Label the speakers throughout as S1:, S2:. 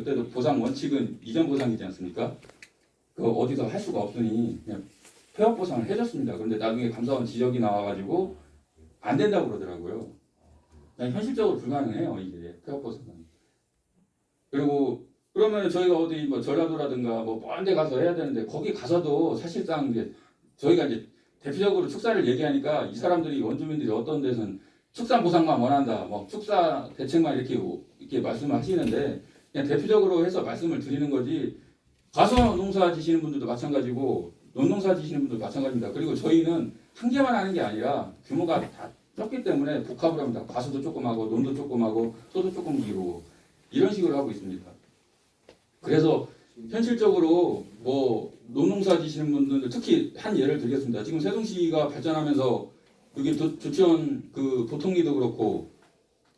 S1: 그때도 보상 원칙은 이전 보상이지 않습니까? 그 어디서 할 수가 없으니 그냥 폐업 보상을 해줬습니다. 그런데 나중에 감사원 지적이 나와가지고 안 된다고 그러더라고요. 그냥 현실적으로 불가능해요, 이게 폐업 보상은. 그리고 그러면 저희가 어디 뭐 전라도라든가 뭐 먼 데 가서 해야 되는데 거기 가서도 사실상 이제 저희가 이제 대표적으로 축사를 얘기하니까 이 사람들이 원주민들이 어떤 데서는 축사 보상만 원한다, 뭐 축사 대책만 이렇게 말씀을 하시는데 그냥 대표적으로 해서 말씀을 드리는 거지. 가서 농사 지시는 분들도 마찬가지고 논농사 지시는 분들도 마찬가지입니다. 그리고 저희는 한 개만 하는 게 아니라 규모가 다 적기 때문에 복합을 합니다. 가수도 조금 하고 논도 조금 하고 소도 조금 기르고 이런 식으로 하고 있습니다. 그래서 현실적으로 뭐 논농사 지시는 분들 특히 한 예를 들겠습니다. 지금 세종시가 발전하면서 여기 조치원 그 도통리도 그렇고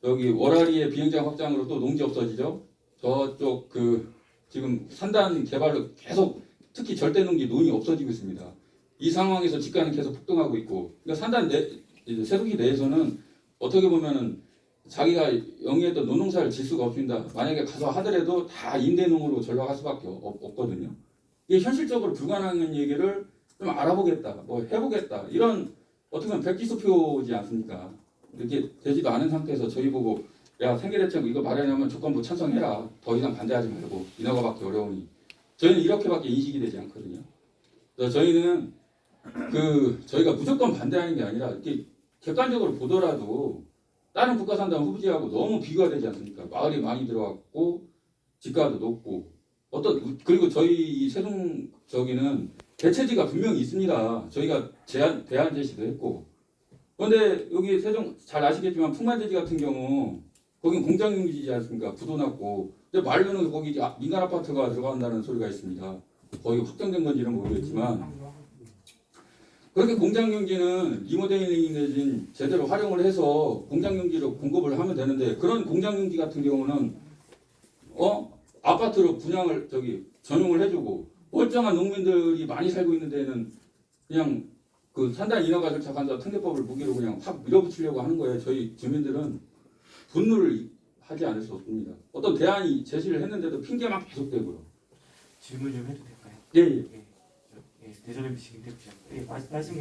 S1: 여기 월화리의 비행장 확장으로 또 농지 없어지죠. 저쪽 그 지금 산단 개발로 계속 특히 절대 농지 논이 없어지고 있습니다. 이 상황에서 집가는 계속 폭등하고 있고 그러니까 산단 세종시 내에서는 어떻게 보면은 자기가 영위했던 논농사를 질 수가 없습니다. 만약에 가서 하더라도 다 임대농으로 전락할 수밖에 없거든요. 이게 현실적으로 불가능한 얘기를 좀 알아보겠다, 뭐 해보겠다 이런 어떻게 보면 백지수표지 않습니까? 이렇게 되지도 않은 상태에서 저희 보고 야 생계대책 이거 마련하면 조건부 찬성해라. 더 이상 반대하지 말고 인허가받기 어려우니 저희는 이렇게밖에 인식이 되지 않거든요. 그래서 저희는 저희가 무조건 반대하는 게 아니라 이렇게 객관적으로 보더라도 다른 국가산단 후보지하고 너무 비교가 되지 않습니까? 마을이 많이 들어왔고 집가도 높고 그리고 저희 이 세종 저기는 대체지가 분명히 있습니다. 저희가 대안 제시도 했고 그런데 여기 세종 잘 아시겠지만 풍만대지 같은 경우 거긴 공장용지지 않습니까? 부도 났고 근데 말로는 거기 민간 아파트가 들어간다는 소리가 있습니다. 거의 확정된 건지는 모르겠지만 그렇게 공장용지는 리모델링 내진 제대로 활용을 해서 공장용지로 공급을 하면 되는데 그런 공장용지 같은 경우는 아파트로 분양을 전용을 해주고 멀쩡한 농민들이 많이 살고 있는 데는 그냥 그 산단 인허가 절차 간다 특례법을 무기로 그냥 확 밀어붙이려고 하는 거예요. 저희 주민들은 분노를 하지 않을 수 없습니다. 어떤 대안이 제시를 했는데도 핑계만 계속되고요.
S2: 질문 좀 해도 될까요?
S1: 예, 예.
S2: 대전에 비치긴 대표죠. 말씀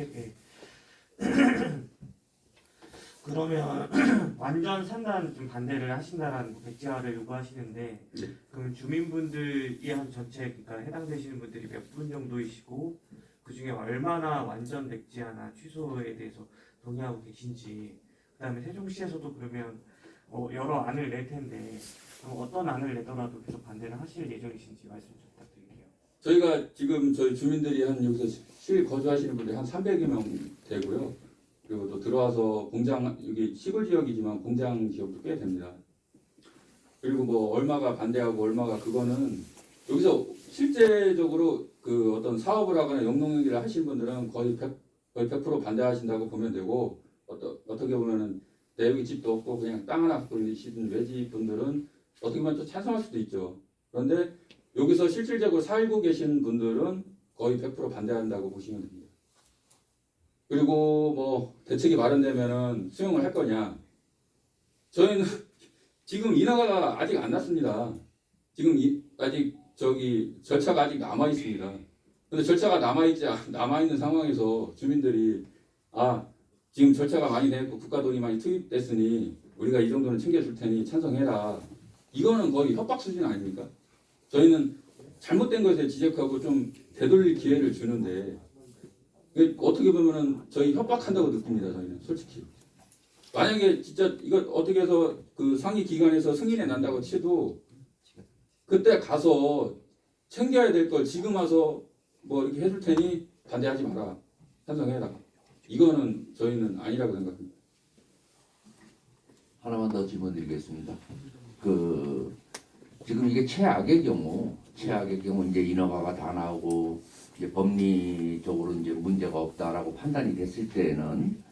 S2: 그러면 완전 산단 좀 반대를 하신다라는 백지화를 요구하시는데
S1: 네.
S2: 그럼 주민분들이 한 전체 그러니까 해당되시는 분들이 몇 분 정도이시고 그 중에 얼마나 완전 백지화나 취소에 대해서 동의하고 계신지 그다음에 세종시에서도 그러면 여러 안을 낼 텐데 그럼 어떤 안을 내더라도 계속 반대를 하실 예정이신지 말씀 좀 부탁드릴게요.
S1: 저희가 지금 저희 주민들이 한 여기서 실 거주하시는 분들이 한 300여 명 되고요. 그리고 또 들어와서 공장 여기 시골 지역이지만 공장 지역도 꽤 됩니다. 그리고 뭐 얼마가 반대하고 얼마가 그거는 여기서 실제적으로 그 어떤 사업을 하거나 영농일을 하시는 분들은 거의 100% 반대하신다고 보면 되고 어떻게 보면은 내역이 집도 없고 그냥 땅 하나 갖고 계시는 외지 분들은 어떻게 보면 또 찬성할 수도 있죠. 그런데 여기서 실질적으로 살고 계신 분들은 거의 100% 반대한다고 보시면 됩니다. 그리고 뭐 대책이 마련되면은 수용을 할 거냐? 저희는 지금 인허가가 아직 안 났습니다. 지금 아직 절차가 아직 남아 있습니다. 근데 절차가 남아 있는 상황에서 주민들이 지금 절차가 많이 됐고 국가 돈이 많이 투입됐으니 우리가 이 정도는 챙겨줄 테니 찬성해라. 이거는 거의 협박 수준 아닙니까? 저희는 잘못된 것에 지적하고 좀 되돌릴 기회를 주는데 어떻게 보면은 저희 협박한다고 느낍니다. 저희는 솔직히 만약에 진짜 이거 어떻게 해서 그 상위 기관에서 승인해 난다고 치도 그때 가서 챙겨야 될 걸 지금 와서 뭐 이렇게 해줄 테니 반대하지 마라, 찬성해라. 이거는 저희는 아니라고 생각합니다.
S3: 하나만 더 질문드리겠습니다. 지금 이게 최악의 경우 이제 인허가가 다 나오고 이제 법리적으로 이제 문제가 없다라고 판단이 됐을 때에는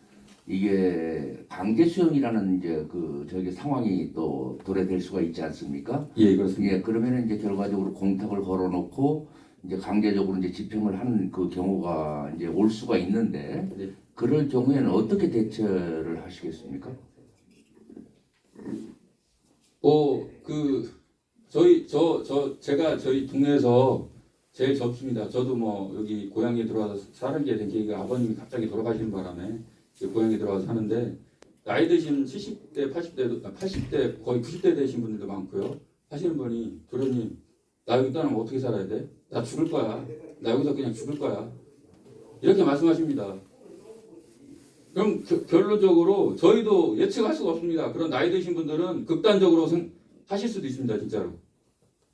S3: 이게 강제 수용이라는 이제 저기 상황이 또 도래될 수가 있지 않습니까?
S1: 예, 그렇습니다.
S3: 예, 그러면은 이제 결과적으로 공탁을 걸어놓고 이제 강제적으로 이제 집행을 하는 그 경우가 이제 올 수가 있는데
S1: 네.
S3: 그럴 경우에는 어떻게 대처를 하시겠습니까?
S1: 제가 저희 동네에서 제일 적습니다. 저도 뭐 여기 고향에 들어와서 살게 된 계기가 아버님이 갑자기 돌아가시는 바람에 이제 고향에 들어와서 사는데 나이 드신 70대, 80대, 거의 90대 되신 분들도 많고요. 하시는 분이 도련님 나 여기 떠나면 어떻게 살아야 돼? 나 죽을 거야. 나 여기서 그냥 죽을 거야. 이렇게 말씀하십니다. 그럼 결론적으로 저희도 예측할 수가 없습니다. 그런 나이 드신 분들은 극단적으로 하실 수도 있습니다. 진짜로.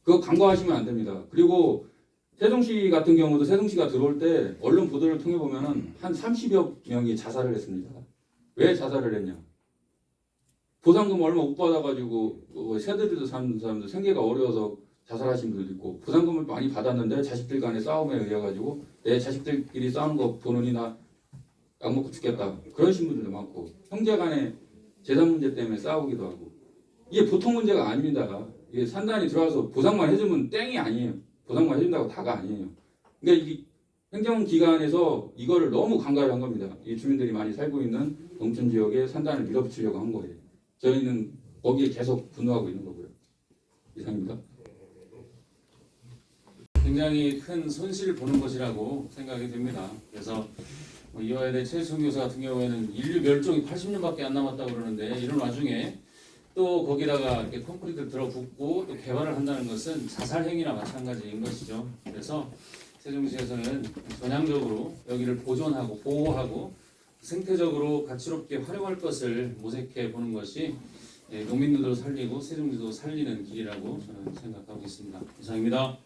S1: 그거 간과하시면 안 됩니다. 그리고 세종시 같은 경우도 세종시가 들어올 때 언론 보도를 통해 보면은 한 30여 명이 자살을 했습니다. 왜 자살을 했냐? 보상금 얼마 못 받아가지고 새들도 사는 사람들 생계가 어려워서 자살하신 분들도 있고 보상금을 많이 받았는데 자식들 간의 싸움에 의해 가지고 내 자식들끼리 싸우는 거 보느니 나 약 먹고 죽겠다 그러신 분들도 많고 형제 간의 재산 문제 때문에 싸우기도 하고 이게 보통 문제가 아닙니다. 이게 산단이 들어와서 보상만 해주면 땡이 아니에요. 보상만 해준다고 다가 아니에요. 그러니까 이 행정기관에서 이거를 너무 간과를 한 겁니다. 이 주민들이 많이 살고 있는 농촌 지역에 산단을 밀어붙이려고 한 거예요. 저희는 거기에 계속 분노하고 있는 거고요. 이상입니다.
S4: 굉장히 큰 손실을 보는 것이라고 생각이 됩니다. 그래서 이화여대 최수훈 교수 같은 경우에는 인류 멸종이 80년밖에 안 남았다고 그러는데 이런 와중에 또 거기다가 이렇게 콘크리트를 들어붓고 또 개발을 한다는 것은 자살 행위나 마찬가지인 것이죠. 그래서 세종시에서는 전향적으로 여기를 보존하고 보호하고 생태적으로 가치롭게 활용할 것을 모색해 보는 것이 농민들도 살리고 세종시도 살리는 길이라고 저는 생각하고 있습니다. 이상입니다.